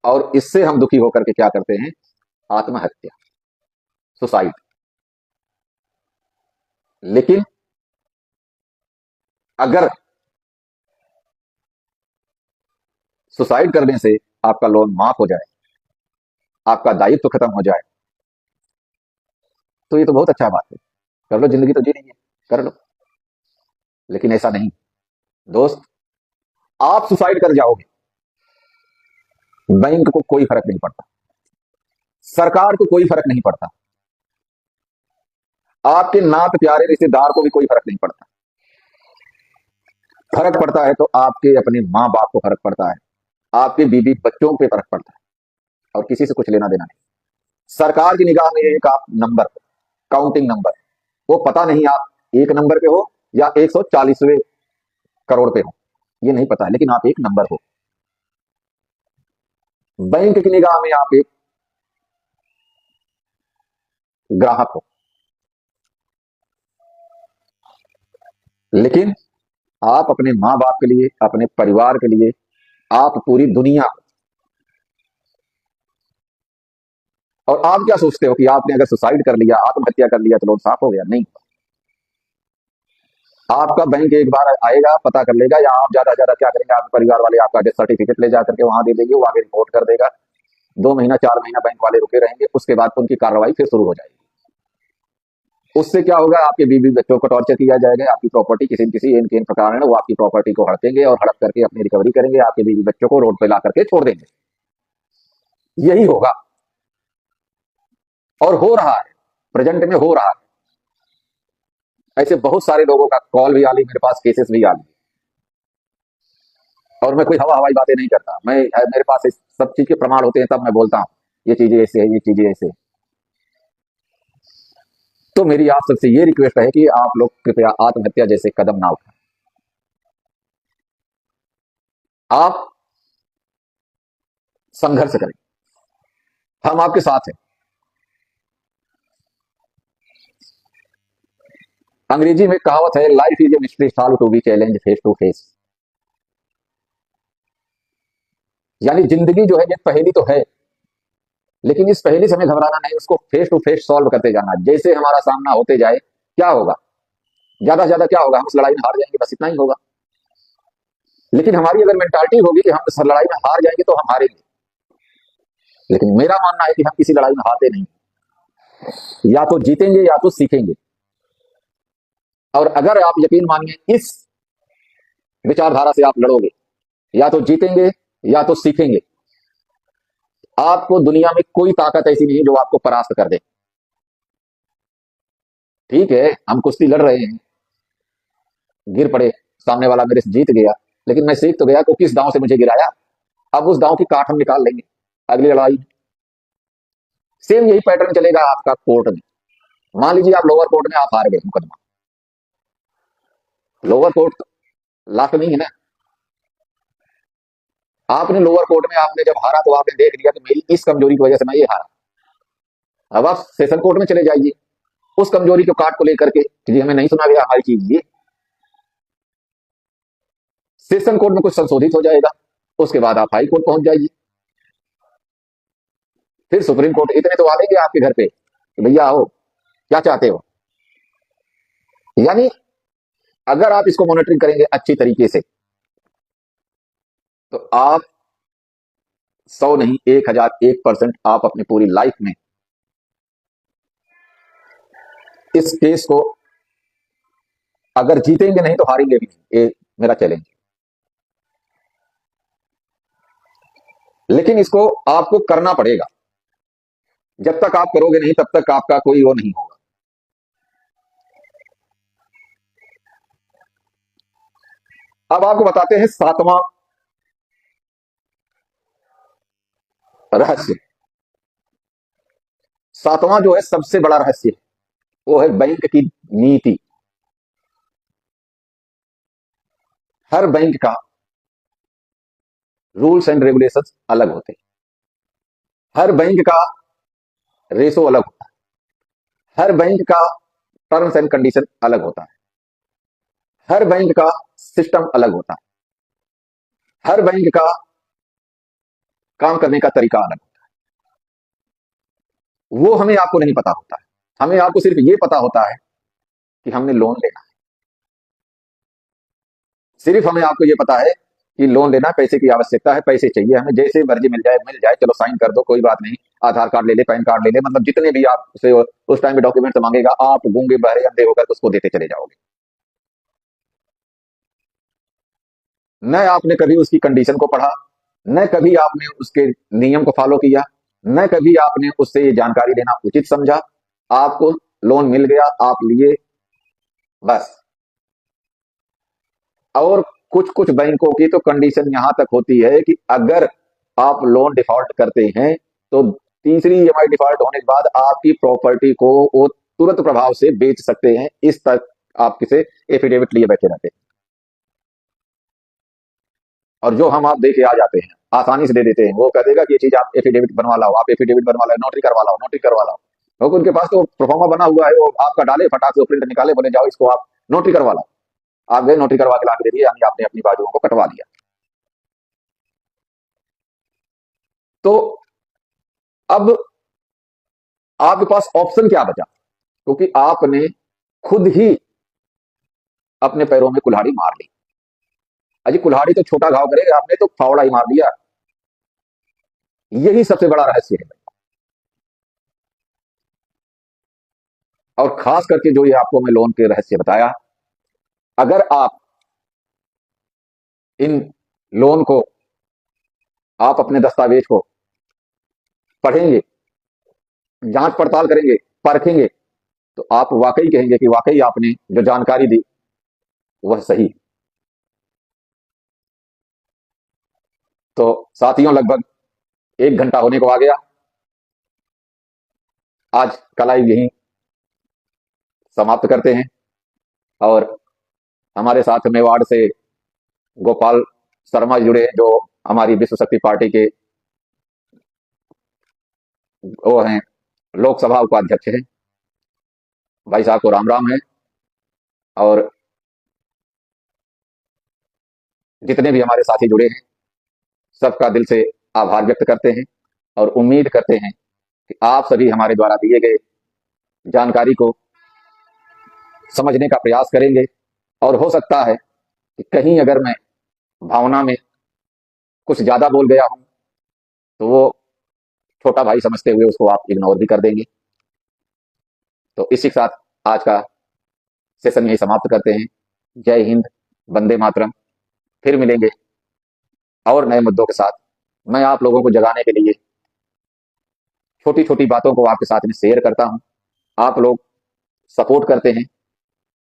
और इससे हम दुखी होकर के क्या करते हैं, आत्महत्या, सुसाइड। लेकिन अगर सुसाइड करने से आपका लोन माफ हो जाए, आपका दायित्व खत्म हो जाए, तो ये तो बहुत अच्छा बात है, कर लो, जिंदगी तो जीनी है, कर लो। लेकिन ऐसा नहीं दोस्त, आप सुसाइड कर जाओगे, बैंक को कोई फर्क नहीं पड़ता, सरकार को कोई फर्क नहीं पड़ता, आपके नात प्यारे रिश्तेदार को भी कोई फर्क नहीं पड़ता। फर्क पड़ता है तो आपके अपने माँ बाप को फर्क पड़ता है, आपके बीवी बच्चों पे फर्क पड़ता है, और किसी से कुछ लेना देना नहीं। सरकार की निगाह में एक आप नंबर, काउंटिंग नंबर, वो पता नहीं आप एक नंबर पे हो या 140वें करोड़ पे हो, ये नहीं पता, लेकिन आप एक नंबर हो। बैंक की निगाह में आप एक ग्राहक हो। लेकिन आप अपने माँ बाप के लिए, अपने परिवार के लिए, आप पूरी दुनिया। और आप क्या सोचते हो कि आपने अगर सुसाइड कर लिया, आत्महत्या कर लिया, तो लोन साफ हो गया? नहीं, आपका बैंक एक बार आएगा, पता कर लेगा, या आप ज्यादा ज्यादा क्या करेंगे, आपके परिवार वाले आपका डेथ सर्टिफिकेट ले जाकर के वहां दे देंगे, वो आगे रिपोर्ट कर देगा। 2 महीना 4 महीना बैंक वाले रुके रहेंगे, उसके बाद उनकी कार्रवाई फिर शुरू हो जाएगी। उससे क्या होगा, आपके बीवी बच्चों को टॉर्चर किया जाएगा, आपकी प्रॉपर्टी किसी न किसी इन प्रकार है वो आपकी प्रॉपर्टी को हड़पेंगे, और हड़प करके अपनी रिकवरी करेंगे, आपके बीवी बच्चों को रोड पे ला करके छोड़ देंगे। यही होगा, और हो रहा है, प्रेजेंट में हो रहा है। ऐसे बहुत सारे लोगों का कॉल भी आ ली मेरे पास, केसेस भी आ ली। और मैं कोई हवा हवाई बातें नहीं करता, मैं मेरे पास इस सब चीज के प्रमाण होते हैं, तब मैं बोलता हूं ये चीजें ऐसे है, ये चीजें ऐसे है। तो मेरी आप सबसे ये रिक्वेस्ट है कि आप लोग कृपया आत्महत्या जैसे कदम ना उठाएं। आप संघर्ष करें, हम आपके साथ हैं। अंग्रेजी में कहावत है, life is a mystery solve to be challenge face to face. यानी जिंदगी जो है ये पहेली तो है, लेकिन इस पहेली से हमें घबराना नहीं, उसको फेस टू फेस सॉल्व करते जाना। जैसे हमारा सामना होते जाए, क्या होगा, ज्यादा से ज्यादा क्या होगा, हम उस लड़ाई में हार जाएंगे, बस इतना ही होगा। लेकिन हमारी अगर मेंटालिटी होगी कि हम इस लड़ाई में हार जाएंगे तो हम हारेंगे। लेकिन मेरा मानना है कि हम किसी लड़ाई में हारते नहीं, या तो जीतेंगे या तो सीखेंगे। और अगर आप यकीन मानिए इस विचारधारा से आप लड़ोगे, या तो जीतेंगे या तो सीखेंगे। आपको दुनिया में कोई ताकत ऐसी नहीं है जो आपको परास्त कर दे। ठीक है, हम कुश्ती लड़ रहे हैं, गिर पड़े, सामने वाला मेरे से जीत गया, लेकिन मैं सीख तो गया कि किस दांव से मुझे गिराया। अब उस दांव की काट हम निकाल लेंगे अगली लड़ाई में। सेम यही पैटर्न चलेगा आपका कोर्ट में। मान लीजिए आप लोअर कोर्ट में आप हार गए मुकदमा, लोअर कोर्ट लास्ट नहीं है ना। आपने लोअर कोर्ट में आपने जब हारा तो आपने देख लिया कि मेरी इस कमजोरी की वजह से मैं ये हारा। अब आप सेशन कोर्ट में चले जाइए, उस कमजोरी को काट को लेकर के कि जी हमें नहीं सुना गया हमारी चीज, ये सेशन कोर्ट में कुछ संशोधित हो जाएगा, उसके बाद आप हाई कोर्ट पहुंच जाइए, फिर सुप्रीम कोर्ट। इतने तो आ लेंगे आपके घर पे कि भैया आओ, क्या चाहते हो। यानी अगर आप इसको मॉनिटरिंग करेंगे अच्छी तरीके से, तो आप 100 नहीं 1001% आप अपनी पूरी लाइफ में इस केस को अगर जीतेंगे नहीं तो हारेंगे भी नहीं, ये मेरा चैलेंज। लेकिन इसको आपको करना पड़ेगा। जब तक आप करोगे नहीं तब तक आपका कोई वो नहीं होगा। अब आपको बताते हैं सातवां रहस्य। सातवां जो है सबसे बड़ा रहस्य, वो है बैंक की नीति। हर बैंक का रूल्स एंड रेगुलेशंस अलग होते हैं, हर बैंक का रेशो अलग होता है, हर बैंक का टर्म्स एंड कंडीशन अलग होता है, हर बैंक का सिस्टम अलग होता है, हर बैंक का काम करने का तरीका अलग होता है। वो हमें आपको नहीं पता होता है। हमें आपको सिर्फ ये पता होता है कि हमने लोन लेना है। सिर्फ हमें आपको ये पता है कि लोन लेना, पैसे की आवश्यकता है, पैसे चाहिए हमें, जैसे मर्जी मिल जाए, चलो साइन कर दो, कोई बात नहीं। आधार कार्ड ले ले, पैन कार्ड ले ले, मतलब जितने भी आप उसे उस टाइम में डॉक्यूमेंट्स मांगेगा, आप गूंगे बहरे अंधे होकर उसको देते चले जाओगे। न आपने कभी उसकी कंडीशन को पढ़ा, न कभी आपने उसके नियम को फॉलो किया, न कभी आपने उससे ये जानकारी लेना उचित समझा। आपको लोन मिल गया, आप लिए, बस। और कुछ कुछ बैंकों की तो कंडीशन यहां तक होती है कि अगर आप लोन डिफॉल्ट करते हैं तो तीसरी ईएमआई डिफॉल्ट होने के बाद आपकी प्रॉपर्टी को वो तुरंत प्रभाव से बेच सकते हैं। इस तक आप किसे एफिडेविट लिए बैठे रहते हैं, और जो हम आप दे के आ जाते हैं, आसानी से दे देते हैं। वो कह देगा कि ये चीज आप एफिडेविट बनवा लाओ, आप एफिडेविट बनवा लाओ, नोटरी करवा लाओ, नोटरी करवा लाओ। क्योंकि उनके पास तो प्रोफार्मा बना हुआ है, वो आपका डाले, फटाक से प्रिंट निकाले, बोले जाओ इसको आप नोटरी करवा लाओ। आप गए, नोटरी करवा के ला के दे दिए, यानी आपने अपनी बाजुओं को कटवा लिया। तो अब आपके पास ऑप्शन क्या बचा, क्योंकि आपने खुद ही अपने पैरों में कुल्हाड़ी मार ली। अजी कुल्हाड़ी तो छोटा घाव करेगा, आपने तो फावड़ा ही मार दिया। यही सबसे बड़ा रहस्य है। और खास करके जो ये आपको मैं लोन के रहस्य बताया, अगर आप इन लोन को, आप अपने दस्तावेज को पढ़ेंगे, जांच पड़ताल करेंगे, परखेंगे, तो आप वाकई कहेंगे कि वाकई आपने जो जानकारी दी वह सही। तो साथियों, लगभग 1 घंटा होने को आ गया। आज का लाइव यहीं समाप्त करते हैं। और हमारे साथ मेवाड़ से गोपाल शर्मा जुड़े, जो हमारी विश्व शक्ति पार्टी के वो हैं, लोकसभा उपाध्यक्ष हैं। भाई साहब को राम राम है। और जितने भी हमारे साथी जुड़े हैं, सबका दिल से आभार व्यक्त करते हैं और उम्मीद करते हैं कि आप सभी हमारे द्वारा दिए गए जानकारी को समझने का प्रयास करेंगे। और हो सकता है कि कहीं अगर मैं भावना में कुछ ज्यादा बोल गया हूं, तो वो छोटा भाई समझते हुए उसको आप इग्नोर भी कर देंगे। तो इसी के साथ आज का सेशन यही समाप्त करते हैं। जय हिंद, वंदे मातरम। फिर मिलेंगे और नए मुद्दों के साथ। मैं आप लोगों को जगाने के लिए छोटी छोटी बातों को आपके साथ में शेयर करता हूं। आप लोग सपोर्ट करते हैं,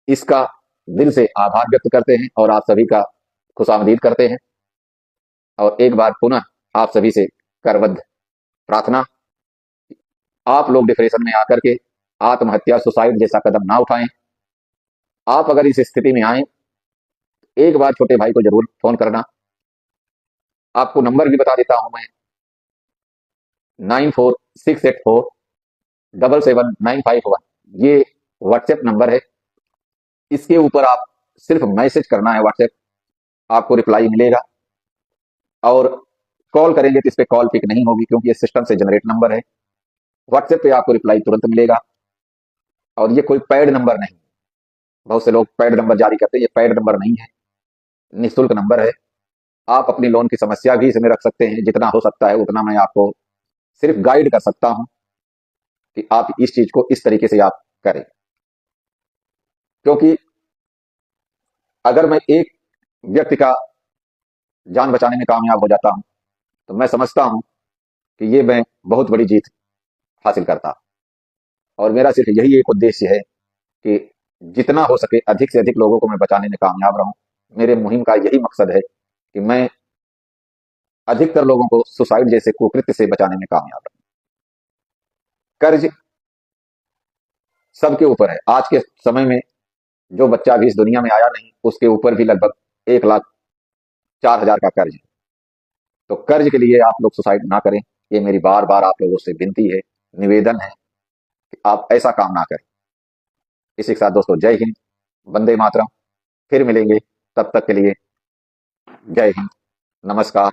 इसका दिल से आभार व्यक्त करते हैं और आप सभी का खुशामदीद करते हैं। और एक बार पुनः आप सभी से करबद्ध प्रार्थना, आप लोग डिप्रेशन में आकर के आत्महत्या, सुसाइड जैसा कदम ना उठाएं। आप अगर इस स्थिति में आए, एक बार छोटे भाई को जरूर फोन करना। आपको नंबर भी बता देता हूं मैं, 9468477951। ये व्हाट्सएप नंबर है। इसके ऊपर आप सिर्फ मैसेज करना है, व्हाट्सएप आपको रिप्लाई मिलेगा। और कॉल करेंगे तो इस पे कॉल पिक नहीं होगी, क्योंकि ये सिस्टम से जनरेट नंबर है। व्हाट्सएप पे आपको रिप्लाई तुरंत मिलेगा, और ये कोई पैड नंबर नहीं। बहुत से लोग पैड नंबर जारी करते हैं, ये पैड नंबर नहीं है, निःशुल्क नंबर है। आप अपनी लोन की समस्या भी इसमें रख सकते हैं। जितना हो सकता है उतना मैं आपको सिर्फ गाइड कर सकता हूं कि आप इस चीज को इस तरीके से आप करें। क्योंकि अगर मैं एक व्यक्ति का जान बचाने में कामयाब हो जाता हूं, तो मैं समझता हूं कि ये मैं बहुत बड़ी जीत हासिल करता। और मेरा सिर्फ यही एक उद्देश्य है कि जितना हो सके अधिक से अधिक लोगों को मैं बचाने में कामयाब रहूं। मेरे मुहिम का यही मकसद है कि मैं अधिकतर लोगों को सुसाइड जैसे कुकृत्य से बचाने में कामयाब रहूं। कर्ज सबके ऊपर है। आज के समय में जो बच्चा अभी इस दुनिया में आया नहीं, उसके ऊपर भी लगभग 1,04,000 का कर्ज है। तो कर्ज के लिए आप लोग सुसाइड ना करें, ये मेरी बार बार आप लोगों से विनती है, निवेदन है कि आप ऐसा काम ना करें। इसी के साथ दोस्तों, जय हिंद, वंदे मातरम। फिर मिलेंगे, तब तक के लिए जय हिंद, नमस्कार।